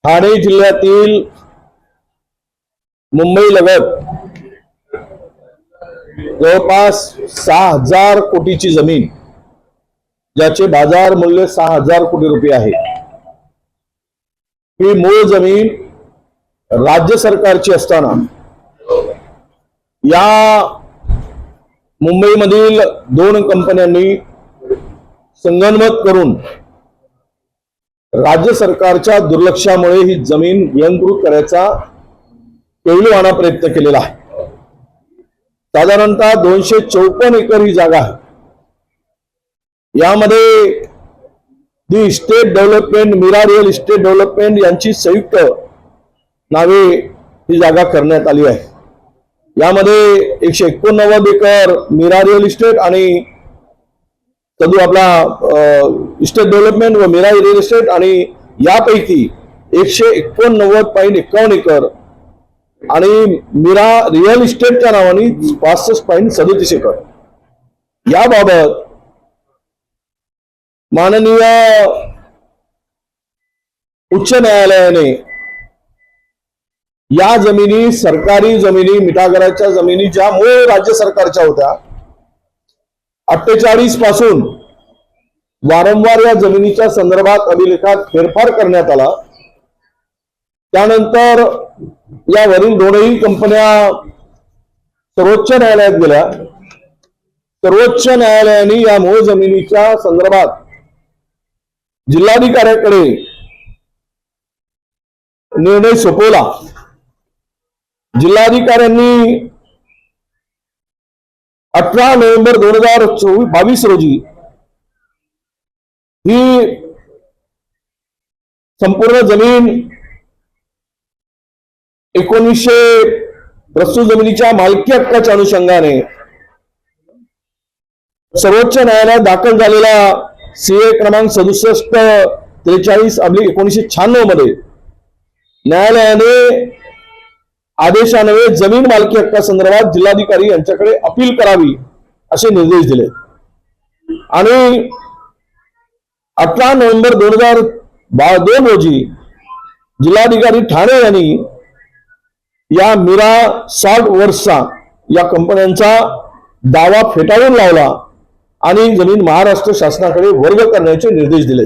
ठाणे जिल्ह्यातील मुंबई लगत जवळपास 6,000 कोटीची जमीन, ज्याचे बाजार मूल्य 6,000 कोटी रुपये आहे, ही मूळ जमीन राज्य सरकारची असताना या मुंबईमधील 2 कंपन्यांनी संगनमत करून राज्य सरकारच्या दुर्लक्षामुळे ही जमीन गिळंकृत करायचा केविलवाणा प्रयत्न केलेला आहे। साधारणतः 254 एकर ही जागा आहे। यामध्ये the estate development, Meera real estate development यांची संयुक्त नावे ही जागा करण्यात आली आहे। यामध्ये 189 एकर मीरा रिअल इस्टेट आणि तदू आपला इस्टेट डेव्हलपमेंट व मीरा रिअल इस्टेट, आणि यापैकी 189.51 एकर आणि मीरा रिअल इस्टेटच्या नावाने 65.37 एकर। याबाबत माननीय उच्च न्यायालयाने या जमिनी, सरकारी जमिनी, मिठागराच्या जमिनी ज्या मूळ राज्य सरकारच्या होत्या, 48 पासून वारंवार या जमिनीच्या संदर्भात अभिलेखात फेरफार करण्यात आला। त्यानंतर यावरील 2ही कंपन्या सर्वोच्च न्यायालयात गेल्या। सर्वोच्च न्यायालयाने या मूळ जमिनीच्या संदर्भात जिल्हाधिकाऱ्याकडे निर्णय सोपवला। जिल्हाधिकाऱ्यांनी 18 नोव्हेंबर 2022 रोजी ही संपूर्ण जमीन 1900 प्रस्तुत जमिनीच्या मालकी हक्काच्या अनुषंगाने सर्वोच्च न्यायालयात दाखल झालेला सीए क्रमांक 6743/1996 मध्ये न्यायालयाने आदेशान्वये जमीन मालकी हक्का संदर्भात जिल्हाधिकारी यांच्याकडे अपील करावी असे निर्देश दिले। आणि 18 नोव्हेंबर 2022 रोजी जिल्हाधिकारी ठाणे यांनी या मीरा सॉल्ट वर्क्सचा या कंपन्यांचा दावा फेटाळून लावला आणि जमीन महाराष्ट्र शासनाकडे वर्ग करण्याचे निर्देश दिले।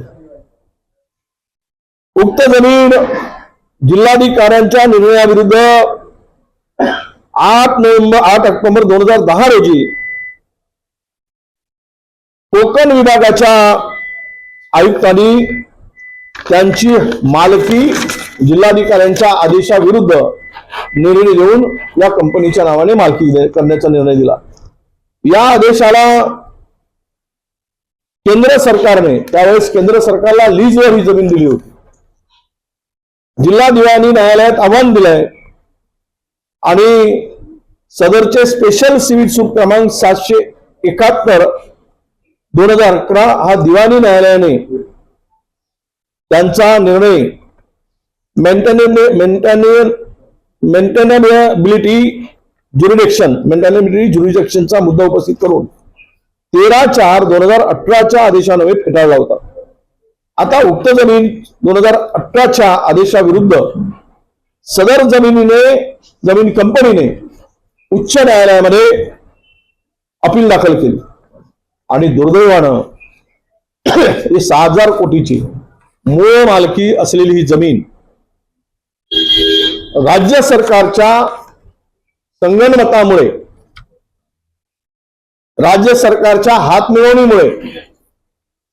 उक्त जमीन जिल्हाधिकाऱ्यांच्या निर्णयाविरुद्ध 8 ऑक्टोबर 2010 रोजी कोकण विभागाच्या आयुक्तांनी त्यांची मालकी जिल्हाधिकाऱ्यांच्या आदेशाविरुद्ध निर्णय देऊन या कंपनीच्या नावाने मालकी करण्याचा निर्णय दिला। या आदेशाला केंद्र सरकारने, त्यावेळेस केंद्र सरकारला लीजवर ही जमीन दिली होती। जिल्हा दिवाणी न्यायालयात आव्हान दिलंय आणि सदरचे स्पेशल सिव्हिल सूट क्रमांक 771/2011 हा दिवाणी न्यायालयाने त्यांचा निर्णय मेंटेनॅबिलिटी ज्युरिडिक्शनचा मुद्दा उपस्थित करून 13/4/2018 आदेशान्वये फेटाळला होता। आता उक्त जमीन 2018 आदेशाविरुद्ध सदर जमीन कंपनीने उच्च न्यायालयामध्ये अपील दाखल केली आणि दुर्दैवानं 6,000 कोटीची मूळ मालकी असलेली ही जमीन राज्य सरकारच्या संगनमतामुळे, राज्य सरकारच्या हातमिळवणीमुळे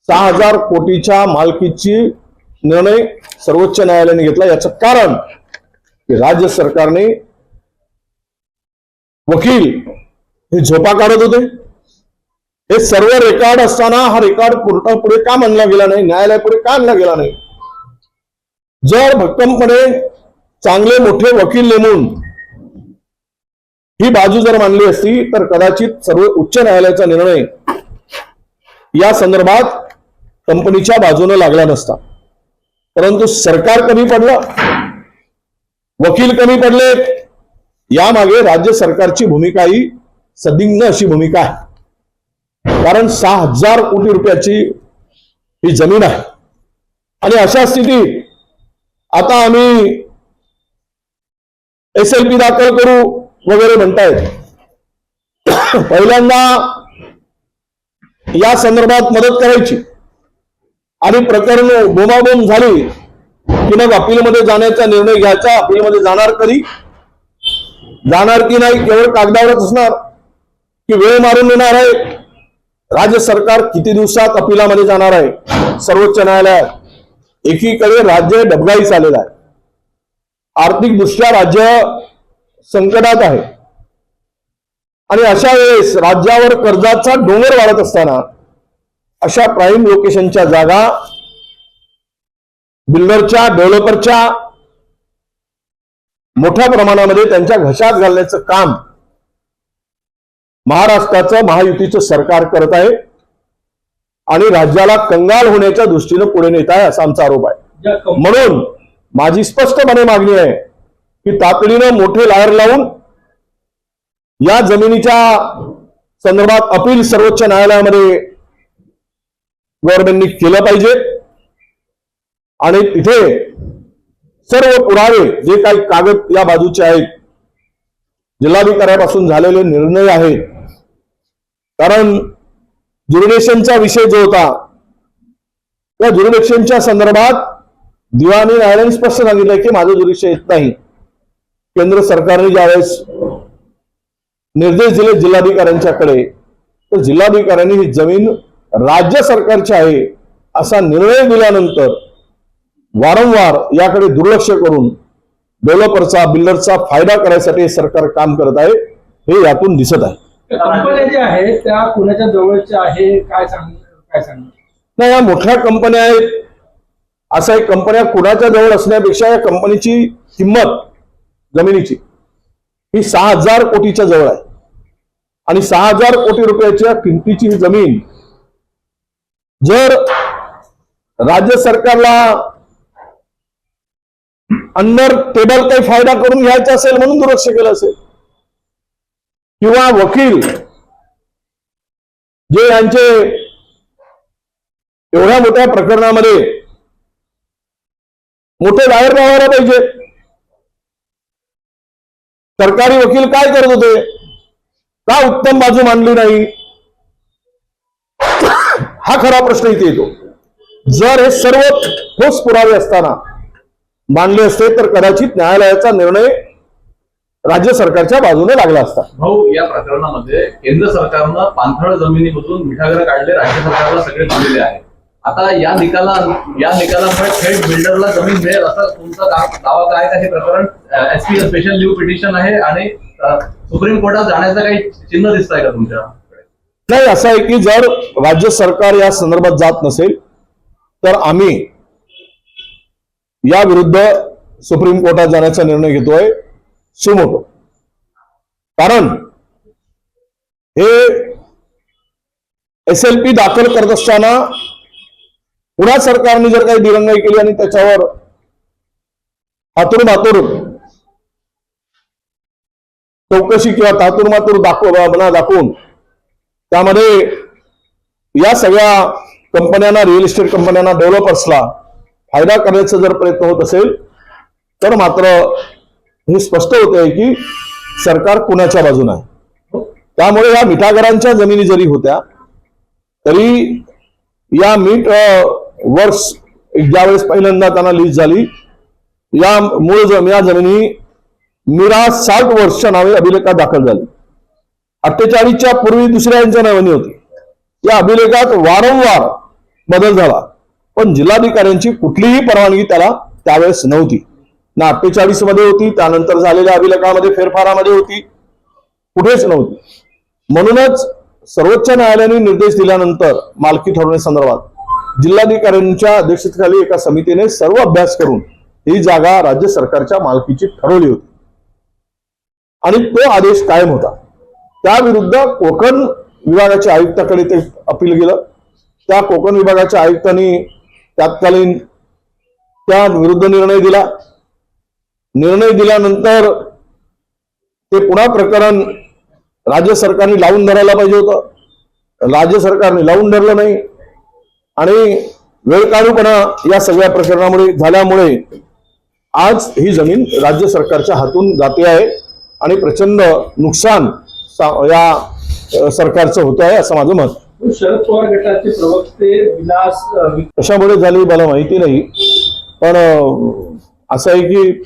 6,000 कोटीच्या मालकीची निर्णय सर्वोच्च न्यायालयाने घेतला। याचं कारण की राज्य सरकारने वकील हे झोपा काढत होते। हे सर्व रेकॉर्ड असताना हा रेकॉर्ड कोर्टापुढे का मांडला गेला नाही, न्यायालयापुढे का आणला गेला नाही? जर भक्कमपणे चांगले मोठे वकील नेमून ही बाजू जर मांडली असती तर कदाचित सर्व उच्च न्यायालयाचा निर्णय या संदर्भात कंपनीच्या बाजूने लागला नसता। परंतु सरकार कमी पडलं, वकील कमी पडले, यामागे राज्य सरकारची भूमिका ही सदिग्ध अशी भूमिका आहे। कारण 6,000 कोटी रुपयाची ही जमीन आहे आणि अशा स्थितीत आता आम्ही SLP दाखल करू वगैरे म्हणतायत. पहिल्यांदा या संदर्भात मदत करायची आणि प्रकरण बोंबाबोंब झाली की मग अपीलमध्ये जाण्याचा निर्णय घ्यायचा. अपीलमध्ये जाणार कधी, जाणार की नाही केवळ कागदावरच असणार की वेळ मारून येणार आहे. राज्य सरकार किती दिवसात अपीलामध्ये जाणार आहे सर्वोच्च न्यायालयात. एकीकडे राज्य डबघाईस आलेला आहे, आर्थिक दृष्ट्या राज्य संकटात आहे आणि अशा वेळेस राज्यावर कर्जाचा डोंगर वाढत असताना अशा प्राईम लोकेशनच्या जागा बिल्डरच्या, डेव्हलपरच्या मोठ्या प्रमाणामध्ये त्यांच्या घशात घालण्याचं काम महाराष्ट्राचं महायुतीचं सरकार करत आहे आणि राज्याला कंगाल होण्याच्या दृष्टीने पुढे नेत आहे असा आमचा आरोप आहे. म्हणून माझी स्पष्टपणे मागणी आहे की तातडीनं मोठे लायर लावून या जमिनीच्या संदर्भात अपील सर्वोच्च न्यायालयामध्ये गव्हर्नमेंटनी केलं पाहिजे आणि तिथे सर्व पुरावे जे काही कागद या बाजूचे आहेत, जिल्हाधिकाऱ्यापासून झालेले निर्णय आहेत. कारण ज्युरिडिक्शनचा विषय जो होता त्या ज्युरिडिक्शनच्या संदर्भात दिवाणी न्यायालयाने स्पष्ट सांगितलंय की माझं ज्युरिडिक्शन येत नाही. केंद्र सरकारने ज्यावेळेस निर्देश दिले जिल्हाधिकाऱ्यांच्याकडे तर जिल्हाधिकाऱ्यांनी ही जमीन राज्य सरकारची आहे असा निर्णय दिल्यानंतर वारंवार याकडे दुर्लक्ष करून डेव्हलपरचा, बिल्डरचा फायदा करायसाठी सरकार काम करत आहे हे यातून दिसत आहे. कंपन्या ज्या आहेत त्या कुणाच्या जवळच्या आहे काय सांगणार? नाही, या मोठ्या कंपन्या आहेत. असं आहे, कंपन्या कुणाच्या जवळ असण्यापेक्षा या कंपनीची किंमत जमिनीची ही 6,000 कोटीच्या जवळ आहे आणि 6,000 कोटी रुपयाच्या किमतीची ही जमीन जर राज्य सरकारला अंडर टेबल काही फायदा करून घ्यायचा असेल म्हणून दुर्लक्ष केलं असेल किंवा वकील जे यांचे एवढ्या मोठ्या प्रकरणामध्ये मोठे लायर लावायला पाहिजे. सरकारी वकील काय करत होते, का उत्तम बाजू मांडली नाही हा खरा प्रश्न इथे येतो. जर हे सर्व ठोस पुरावे असताना मांडले असते तर कदाचित न्यायालयाचा निर्णय राज्य सरकारच्या बाजूने लागला असता. भाऊ, या प्रकरणामध्ये केंद्र सरकारनं पाणथळ जमिनीमधून मिठागर काढले, राज्य सरकारला सगळे दिलेले आहे. आता या निकालामुळे थेट बिल्डरला जमीन मिळेल असा तुमचा दावा काय का? हे प्रकरण SP स्पेशल लीव्ह पिटिशन आहे आणि सुप्रीम कोर्टात जाण्याचं काही चिन्ह दिसत आहे का तुमच्याकडे? नाही, असं आहे की जर राज्य सरकार या संदर्भात जात नसेल तर आम्ही या विरुद्ध सुप्रीम कोर्टात जाण्याचा निर्णय घेतोय सुमोटो. कारण हे SLP दाखल करत असताना पुन्हा सरकारने जर काही दिरंगाई केली आणि त्याच्यावर हातूर चौकशी किंवा तातुरमातूर दाखवून त्यामध्ये या सगळ्या कंपन्यांना, रिअल इस्टेट कंपन्यांना, डेव्हलपर्सला फायदा करण्याचा जर प्रयत्न होत असेल तर मात्र हे स्पष्ट होत आहे की सरकार कुणाच्या बाजूने आहे. त्यामुळे या मिठागरांच्या जमिनी जरी होत्या तरी या मीठ वर्ष ज्यावेळेस पहिल्यांदा त्यांना लीज झाली या मूळ या जमिनी मीरा 60 वर्षच्या नावे अभिलेखात दाखल झाली. 48च्या पूर्वी दुसऱ्यांच्या नावाने होती. या अभिलेखात वारंवार बदल झाला पण जिल्हाधिकाऱ्यांची कुठलीही परवानगी त्याला त्यावेळेस नव्हती. ना 48 मध्ये होती, त्यानंतर झालेल्या अभिलेखामध्ये फेरफारामध्ये होती, कुठेच नव्हती. म्हणूनच सर्वोच्च न्यायालयाने निर्देश दिल्यानंतर मालकी ठरवण्यासंदर्भात जिल्हाधिकाऱ्यांच्या अध्यक्षतेखाली एका समितीने सर्व अभ्यास करून ही जागा राज्य सरकारच्या मालकीची ठरवली होती आणि तो आदेश कायम होता. त्याविरुद्ध कोकण विभागाच्या आयुक्ताकडे ते अपील गेलं. त्या कोकण विभागाच्या आयुक्तांनी तत्कालीन त्या विरुद्ध निर्णय दिला. निर्णय दिल्यानंतर ते पुन्हा प्रकरण राज्य सरकारने लावून धरायला पाहिजे होतं. राज्य सरकारने लावून धरलं नाही आणि वेळकाळूपणा या सगळ्या प्रकरणामुळे झाल्यामुळे आज ही जमीन राज्य सरकारच्या हातून जाते आहे आणि प्रचंड नुकसान या सरकारचं होत आहे असं माझं मत. शरद पवार गटाचे प्रवक्ते विलास कशामुळे झाली मला माहिती नाही, पण असं आहे की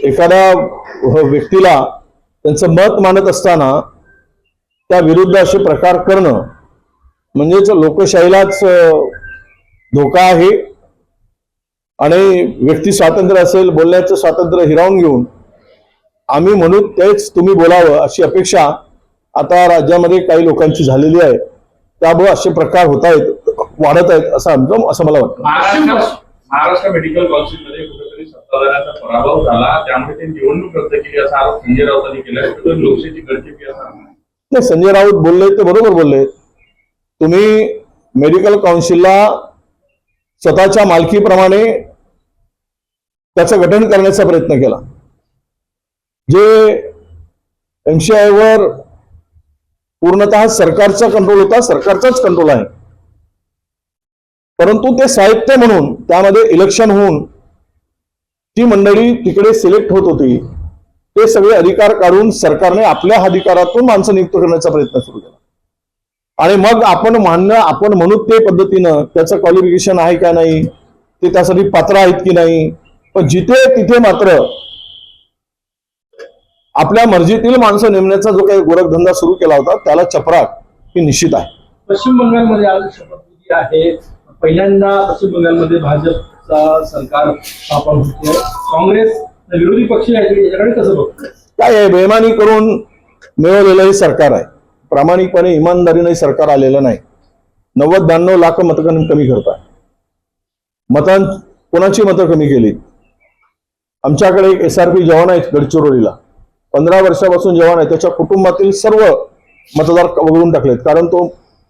एखाद्या व्यक्तीला त्यांचं मत मानत असताना त्या विरुद्ध असे प्रकार करणं म्हणजेच लोकशाहीलाच धोका आहे. आणि व्यक्ती स्वातंत्र्य असेल, बोलण्याचं स्वातंत्र्य हिरावून घेऊन आम्ही म्हणू तेच तुम्ही बोलावं अशी अपेक्षा आता राज्यामध्ये काही लोकांची झालेली आहे. त्यामुळे असे प्रकार होत आहेत, वाढत आहेत असं मला वाटतं. महाराष्ट्र मेडिकल काउन्सिलमध्ये कुठेतरी सत्ताधाऱ्यांचा पराभव झाला, त्यामुळे ते निवडणूक रद्द केली असा आरोप संजय राऊतांनी केला. कुठेतरी लोकशाहीची गळचेपी असा नाही, संजय राऊत बोलले ते बरोबर बोलले. तुम्ही मेडिकल काउन्सिलला स्वतःच्या मालकीप्रमाणे त्याचं गठन करण्याचा प्रयत्न केला. जे MCI वर पूर्णतः सरकारचा कंट्रोल होता, सरकारचाच कंट्रोल आहे, परंतु ते साहित्य म्हणून त्यामध्ये इलेक्शन होऊन जी मंडळी तिकडे सिलेक्ट होत होती ते सगळे अधिकार काढून सरकारने आपल्या अधिकारातून माणसं नियुक्त करण्याचा प्रयत्न सुरू केला. आणि मग आपण म्हणू ते पद्धतीनं त्याचं क्वालिफिकेशन आहे का नाही, ते त्यासाठी पात्र आहेत की नाही, पण जिथे तिथे मात्र आपल्या मर्जीतील माणसं नेमण्याचा जो काही गोरखधंदा सुरू केला होता त्याला चपराक ही निश्चित आहे. पश्चिम बंगालमध्ये आज शपथविधी आहे. पहिल्यांदा पश्चिम बंगालमध्ये भाजपचा सरकार स्थापन होते. काँग्रेस विरोधी पक्ष आहे, याच्याकडे कसं बघतोय? काय आहे, बेईमानी करून मिळवलेलं हे सरकार आहे. प्रामाणिकपणे इमानदारीने सरकार आलेलं नाही. 90-92 लाख मतं कमी करत आहे. कोणाची मतं कमी केली? आमच्याकडे एक SRP जवान आहे गडचिरोलीला, 15 वर्षापासून जवान आहे. त्याच्या कुटुंबातील सर्व मतदार वगळून टाकलेत, कारण तो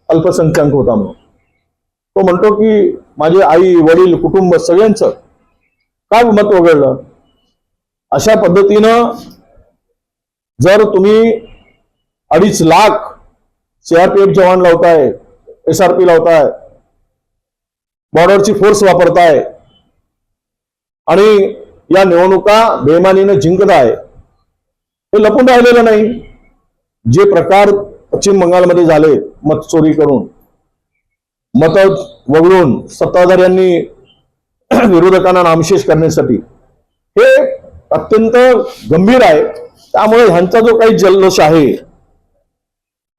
अल्पसंख्याक होता म्हणून. तो म्हणतो की माझे आई वडील कुटुंब सगळ्यांचं काय मत वगळलं. अशा पद्धतीनं जर तुम्ही 2.5 लाख CRPF जवान लावताय, SRP लावताय, बॉर्डरची फोर्स वापरताय आणि या निवडणुका बेईमानीने जिंकताय, हे लपून राहिलेलं नाही. जे प्रकार पश्चिम बंगालमध्ये झाले, मत चोरी करून, मत वगळून सत्ताधाऱ्यांनी विरोधकांना नामशेष करण्यासाठी, हे अत्यंत गंभीर आहे. त्यामुळे ह्यांचा जो काही जल्लोष आहे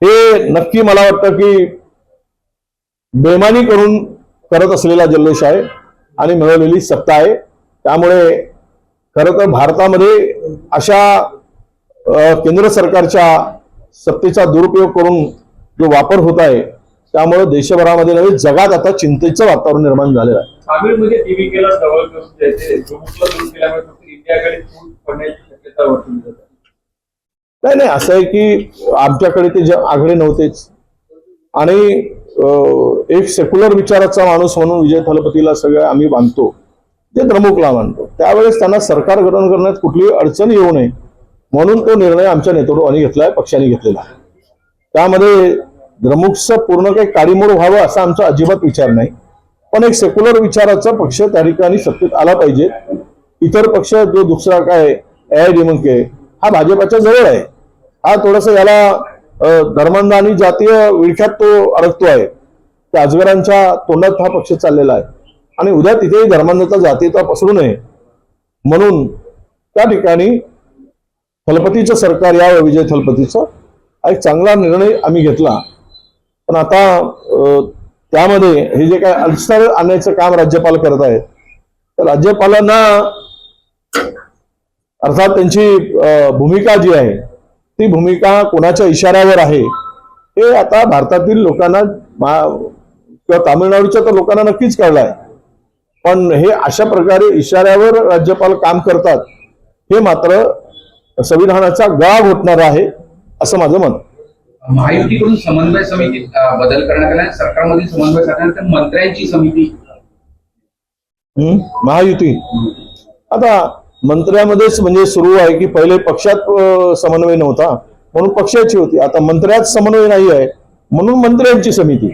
हे नक्की मला वाटतं की बेईमानी करून करत असलेला जल्लोष आहे आणि मिळवलेली सत्ता आहे. त्यामुळे खरं तर भारतामध्ये अशा केंद्र सरकारच्या सत्तेचा दुरुपयोग करून जो वापर होत आहे त्यामुळे देशभरामध्ये नव्हे जगात आता चिंतेचं वातावरण निर्माण झालेलं आहे. तामिळमध्ये TVKला जवळ करून द्यायचे, जोमुखला दूर केल्यामुळे फक्त इंडियाकडे फूट पडण्याची शक्यता वर्तवली जाते. नाही, असं आहे की आमच्याकडे ते आघाडी नव्हतेच आणि एक सेक्युलर विचाराचा माणूस म्हणून विजय थलपतीला सगळं आम्ही मानतो, ते द्रमुकला मानतो. त्यावेळेस त्यांना सरकार गठन करण्यात कुठलीही अडचण येऊ नये म्हणून तो निर्णय आमच्या नेतृत्वाने घेतलाय, पक्षाने घेतलेला आहे. त्यामध्ये द्रमुकचं पूर्ण काही काडीमोड व्हावं असा आमचा अजिबात विचार नाही, पण एक सेक्युलर विचाराचा पक्ष त्या ठिकाणी सत्तेत आला पाहिजे. इतर पक्ष जो दुसरा काय AIADMK हा भाजपाच्या जवळ आहे, हा थोडंसं याला धर्मांध आणि जातीय विळख्यात तो अडकतो आहे. त्या अजगरांच्या तोंडात हा पक्ष चाललेला आहे आणि उद्या तिथेही धर्मांधता जातीयता पसरू नये म्हणून त्या ठिकाणी थलपतीचं सरकार यावं, विजय थलपतीचं एक चांगला निर्णय आम्ही घेतला. पण आता त्यामध्ये हे जे काय अडसर आणण्याचं काम राज्यपाल करत आहेत, तर राज्यपालांना अर्थात त्यांची भूमिका जी आहे ती भूमिका कोणाच्या इशाऱ्यावर आहे हे आता भारतातील लोकांना किंवा तामिळनाडूच्या तर लोकांना नक्कीच कळलं आहे. पण हे अशा प्रकारे इशाऱ्यावर राज्यपाल काम करतात हे मात्र संविधानाचा गाळ घोटणार आहे असं माझं मत. महायुतीकडून समन्वय समितीत बदल करण्यात आला, सरकारमधील समन्वय साधण्यानंतर मंत्र्यांची समिती. महायुती आता मंत्र्यामध्येच म्हणजे सुरू आहे की पहिले पक्षात समन्वय नव्हता म्हणून पक्षाची होती, आता मंत्र्यात समन्वय नाही आहे म्हणून मंत्र्यांची समिती.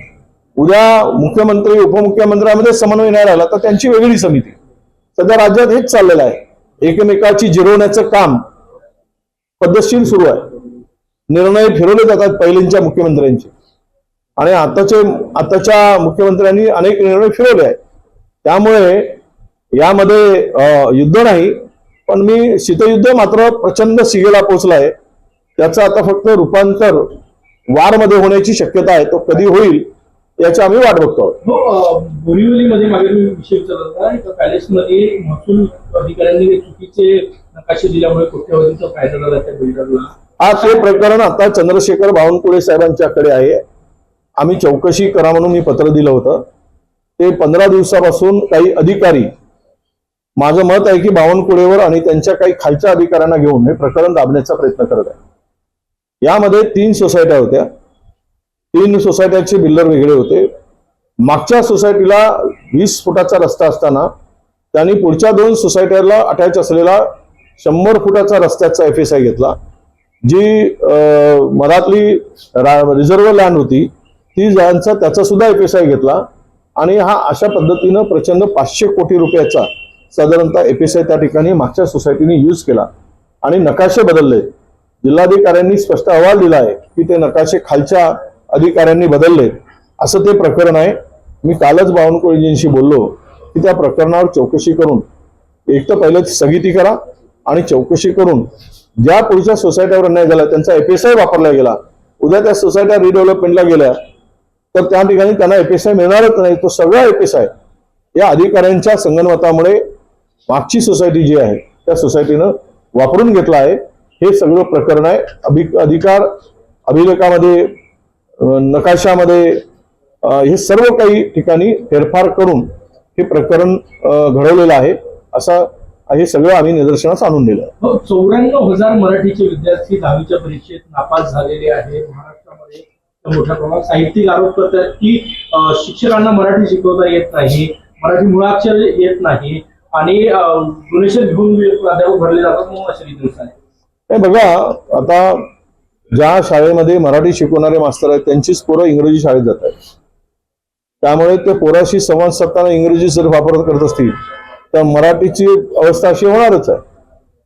उद्या मुख्यमंत्री उपमुख्यमंत्र्यांमध्ये समन्वय नाही राहिला तर त्यांची वेगळी समिती. सध्या राज्यात हेच चाललेलं आहे, एकमेकाची जिरवण्याचं काम पद्धतशीर सुरू आहे. निर्णय फिरवले जातात पहिल्यांच्या मुख्यमंत्र्यांचे, आणि आताच्या मुख्यमंत्र्यांनी अनेक निर्णय फिरवले आहेत. त्यामुळे यामध्ये युद्ध नाही, पण मी शीतयुद्ध मात्र प्रचंड शिगेला पोहोचला आहे. त्याचं आता फक्त रूपांतर वारमध्ये होण्याची शक्यता आहे. तो कधी होईल याची आम्ही वाट बघतो. बोरिवलीमध्ये मागे मी विषय विचारला होता, एका पॅलेसमध्ये महसूल अधिकाऱ्यांनी चुकीचे नकाशे दिल्यामुळे कोट्यवधींचा फायदा झाला त्या बिल्डरला. हा ते प्रकरण आता चंद्रशेखर बावनकुळे साहेबांच्याकडे आहे. आम्ही चौकशी करा म्हणून मी पत्र दिलं होतं. ते 15 दिवसापासून काही अधिकारी, माझं मत आहे की बावनकुळेवर आणि त्यांच्या काही खालच्या अधिकाऱ्यांना घेऊन हे प्रकरण दाबण्याचा प्रयत्न करत आहे. यामध्ये 3 सोसायट्या होत्या. 3 सोसायट्याचे बिल्डर वेगळे होते. मागच्या सोसायटीला 20 फुटाचा रस्ता असताना त्यांनी पुढच्या 2 सोसायट्याला अटॅच असलेला 100 फुटाचा रस्त्याचा FSI घेतला. जी मधातली रिझर्व्ह लँड होती ती ज्यांचा त्याचा सुद्धा FSI घेतला, आणि हा अशा पद्धतीनं प्रचंड 500 कोटी रुपयाचा साधारणतः FSI त्या ठिकाणी मागच्या सोसायटीने यूज केला आणि नकाशे बदलले. जिल्हाधिकाऱ्यांनी स्पष्ट अहवाल दिला आहे की ते नकाशे खालच्या अधिकाऱ्यांनी बदलले, असं ते प्रकरण आहे. मी कालच बावनकुळेजींशी बोललो की त्या प्रकरणावर चौकशी करून एक तर पहिले स्थगिती करा आणि चौकशी करून ज्या पुढच्या सोसायट्यावर अन्याय झाला त्यांचा FSI वापरला गेला, उद्या त्या सोसायट्या रिडेव्हलपमेंटला गेल्या तर त्या ठिकाणी त्यांना FSI मिळणारच नाही. तो सगळा FSI या अधिकाऱ्यांच्या संगनमतामुळे मागची सोसायटी जी आहे त्या सोसायटीनं वापरून घेतला आहे. हे सगळं प्रकरण आहे. अधिकार अभिलेखामध्ये, नकाशामध्ये हे सर्व काही ठिकाणी फेरफार करून हे प्रकरण घडवलेलं आहे. असं हे सगळं आम्ही निदर्शनास आणून दिलं. 94,000 मराठीचे विद्यार्थी 10वीच्या परीक्षेत नापास झालेले आहेत महाराष्ट्रामध्ये. मोठ्या प्रमाणात साहित्यिक आरोप करतात की शिक्षकांना मराठी शिकवता येत नाही, मराठी मुळाक्षर येत नाही, आणि डोनेशन घेऊन प्राध्यापक भरले जातात म्हणून असे दिवस आहे. बघा, आता ज्या शाळेमध्ये मराठी शिकवणारे मास्तर आहेत त्यांचीच पोरं इंग्रजी शाळेत जात आहेत. त्यामुळे ते पोराशी संवाद साधताना इंग्रजी जर वापर करत असतील तर मराठीची अवस्था अशी होणारच आहे.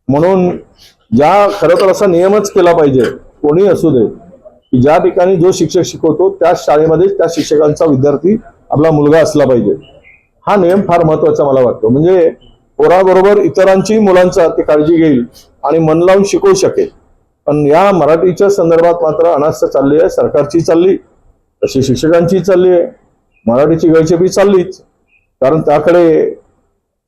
म्हणून खरं तर असा नियमच केला पाहिजे, कोणी असू दे, की ज्या ठिकाणी जो शिक्षक शिकवतो त्याच शाळेमध्ये त्या शिक्षकांचा विद्यार्थी आपला मुलगा असला पाहिजे. हा नियम फार महत्वाचा मला वाटतो. म्हणजे पोराबरोबर इतरांची मुलांचा ते काळजी घेईल आणि मन लावून शिकवू शकेल. पण या मराठीच्या संदर्भात मात्र अनास्था चालली आहे. सरकारची चालली, तशी शिक्षकांची चालली आहे, मराठीची गळचेपी चाललीच. कारण त्याकडे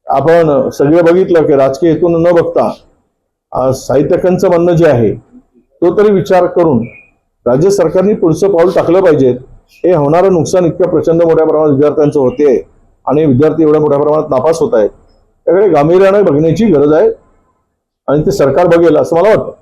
आपण सगळे बघितलं की राजकीय हेतून न बघता साहित्यिकांचं म्हणणं जे आहे तो तरी विचार करून राज्य सरकारने पुढचं पाऊल टाकलं पाहिजे. हे होणारं नुकसान इतकं प्रचंड मोठ्या प्रमाणात विद्यार्थ्यांचं होते आणि विद्यार्थी एवढ्या मोठ्या प्रमाणात नापास होत आहेत, त्याकडे गांभीर्याने बघण्याची गरज आहे आणि ते सरकार बघेल असं मला वाटतं.